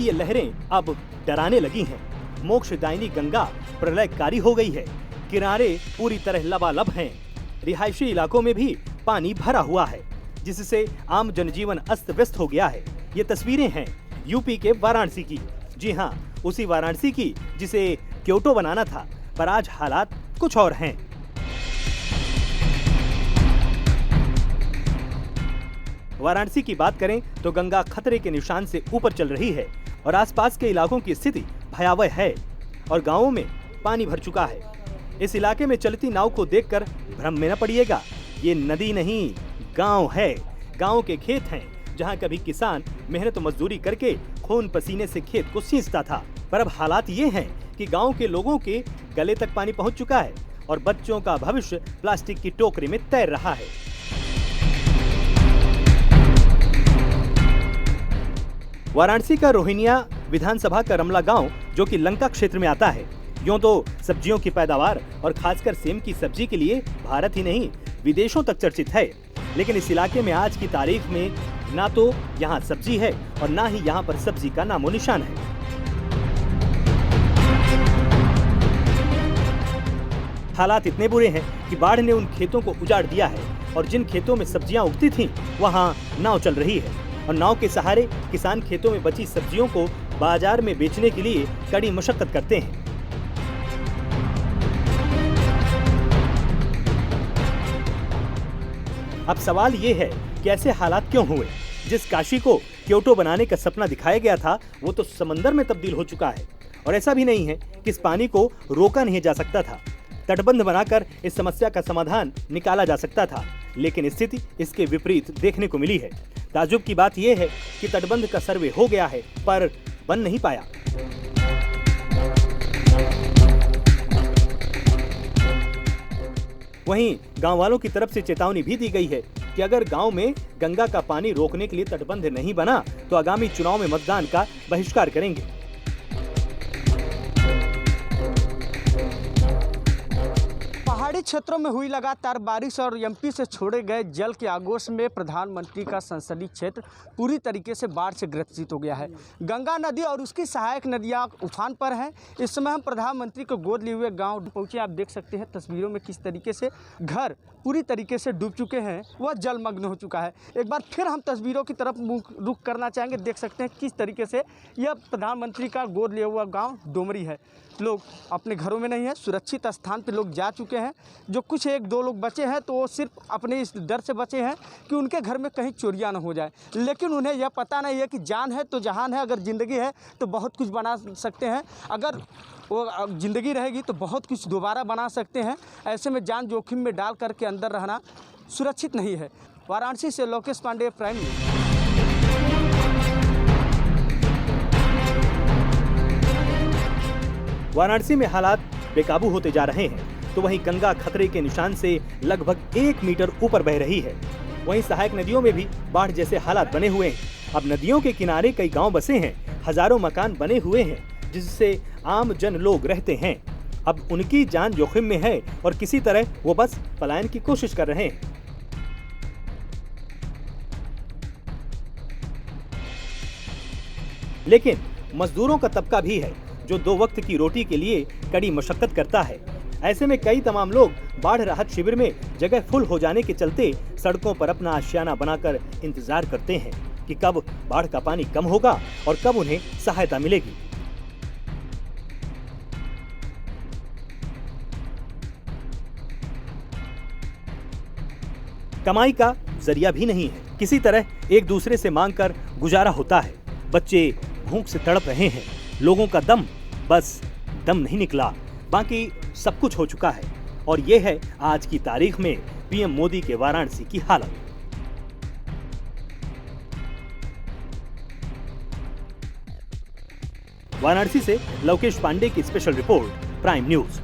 की ये लहरें अब डराने लगी हैं। मोक्षदायिनी गंगा प्रलयकारी हो गई है। किनारे पूरी तरह लबालब हैं। रिहायशी इलाकों में भी पानी भरा हुआ है, जिससे आम जनजीवन अस्त व्यस्त हो गया है। ये तस्वीरें हैं यूपी के वाराणसी की। जी हाँ, उसी वाराणसी की जिसे क्योटो बनाना था, पर आज हालात कुछ और हैं। वाराणसी की बात करें तो गंगा खतरे के निशान से ऊपर चल रही है और आसपास के इलाकों की स्थिति भयावह है और गांवों में पानी भर चुका है। इस इलाके में चलती नाव को देखकर भ्रम में न पड़िएगा, ये नदी नहीं, गांव है। गांव के खेत हैं जहां कभी किसान मेहनत मजदूरी करके खून पसीने से खेत को सींचता था, पर अब हालात ये हैं कि गांव के लोगों के गले तक पानी पहुंच चुका है और बच्चों का भविष्य प्लास्टिक की टोकरी में तैर रहा है। वाराणसी का रोहिनिया विधानसभा का रमला गांव, जो कि लंका क्षेत्र में आता है, यूं तो सब्जियों की पैदावार और खासकर सेम की सब्जी के लिए भारत ही नहीं विदेशों तक चर्चित है। लेकिन इस इलाके में आज की तारीख में ना तो यहाँ सब्जी है और ना ही यहाँ पर सब्जी का नामो निशान है। हालात इतने बुरे हैं कि बाढ़ ने उन खेतों को उजाड़ दिया है और जिन खेतों में सब्जियां उगती थीं, वहां नाव चल रही है और नाव के सहारे किसान खेतों में बची सब्जियों को बाजार में बेचने के लिए कड़ी मशक्कत करते हैं। अब सवाल ये है कि ऐसे हालात क्यों हुए? जिस काशी को क्योटो बनाने का सपना दिखाया गया था, वो तो समंदर में तब्दील हो चुका है और ऐसा भी नहीं है कि इस पानी को रोका नहीं जा सकता था। तटबंध बनाकर इस समस्या का समाधान निकाला जा सकता था, लेकिन स्थिति इसके विपरीत देखने को मिली है। ताज्जुब की बात यह है कि तटबंध का सर्वे हो गया है, पर बन नहीं पाया। वहीं गांव वालों की तरफ से चेतावनी भी दी गई है कि अगर गांव में गंगा का पानी रोकने के लिए तटबंध नहीं बना तो आगामी चुनाव में मतदान का बहिष्कार करेंगे। पहाड़ी क्षेत्रों में हुई लगातार बारिश और एमपी से छोड़े गए जल के आगोश में प्रधानमंत्री का संसदीय क्षेत्र पूरी तरीके से बाढ़ से ग्रसित हो गया है। गंगा नदी और उसकी सहायक नदियां उफान पर हैं। इस समय हम प्रधानमंत्री को गोद लिए हुए गांव पहुंचे। आप देख सकते हैं तस्वीरों में किस तरीके से घर पूरी तरीके से डूब चुके हैं, वह जलमग्न हो चुका है। एक बार फिर हम तस्वीरों की तरफ रुख करना चाहेंगे। देख सकते हैं किस तरीके से यह प्रधानमंत्री का गोद लिया हुआ गाँव डोमरी है। लोग अपने घरों में नहीं है, सुरक्षित स्थान पर लोग जा चुके हैं। जो कुछ एक दो लोग बचे हैं तो वो सिर्फ अपने इस डर से बचे हैं कि उनके घर में कहीं चोरियां न हो जाए, लेकिन उन्हें यह पता नहीं है कि जान है तो जहान है। अगर ज़िंदगी है तो बहुत कुछ बना सकते हैं, अगर वो ज़िंदगी रहेगी तो बहुत कुछ दोबारा बना सकते हैं। ऐसे में जान जोखिम में डाल करके अंदर रहना सुरक्षित नहीं है। वाराणसी से लोकेश पांडे, प्राइम न्यूज़। वाराणसी में हालात बेकाबू होते जा रहे हैं तो वहीं गंगा खतरे के निशान से लगभग 1 मीटर ऊपर बह रही है। वहीं सहायक नदियों में भी बाढ़ जैसे हालात बने हुए हैं। अब नदियों के किनारे कई गांव बसे हैं, हजारों मकान बने हुए हैं जिससे आम जन लोग रहते हैं। अब उनकी जान जोखिम में है और किसी तरह वो बस पलायन की कोशिश कर रहे हैं। लेकिन मजदूरों का तबका भी है जो 2 वक्त की रोटी के लिए कड़ी मशक्कत करता है। ऐसे में कई तमाम लोग बाढ़ राहत शिविर में जगह फुल हो जाने के चलते सड़कों पर अपना आशियाना बनाकर इंतजार करते हैं कि कब बाढ़ का पानी कम होगा और कब उन्हें सहायता मिलेगी। कमाई का जरिया भी नहीं है, किसी तरह एक दूसरे से मांगकर गुजारा होता है। बच्चे भूख से तड़प रहे हैं, लोगों का दम नहीं निकला, बाकी सब कुछ हो चुका है। और ये है आज की तारीख में पीएम मोदी के वाराणसी की हालत। वाराणसी से लोकेश पांडे की स्पेशल रिपोर्ट, प्राइम न्यूज़।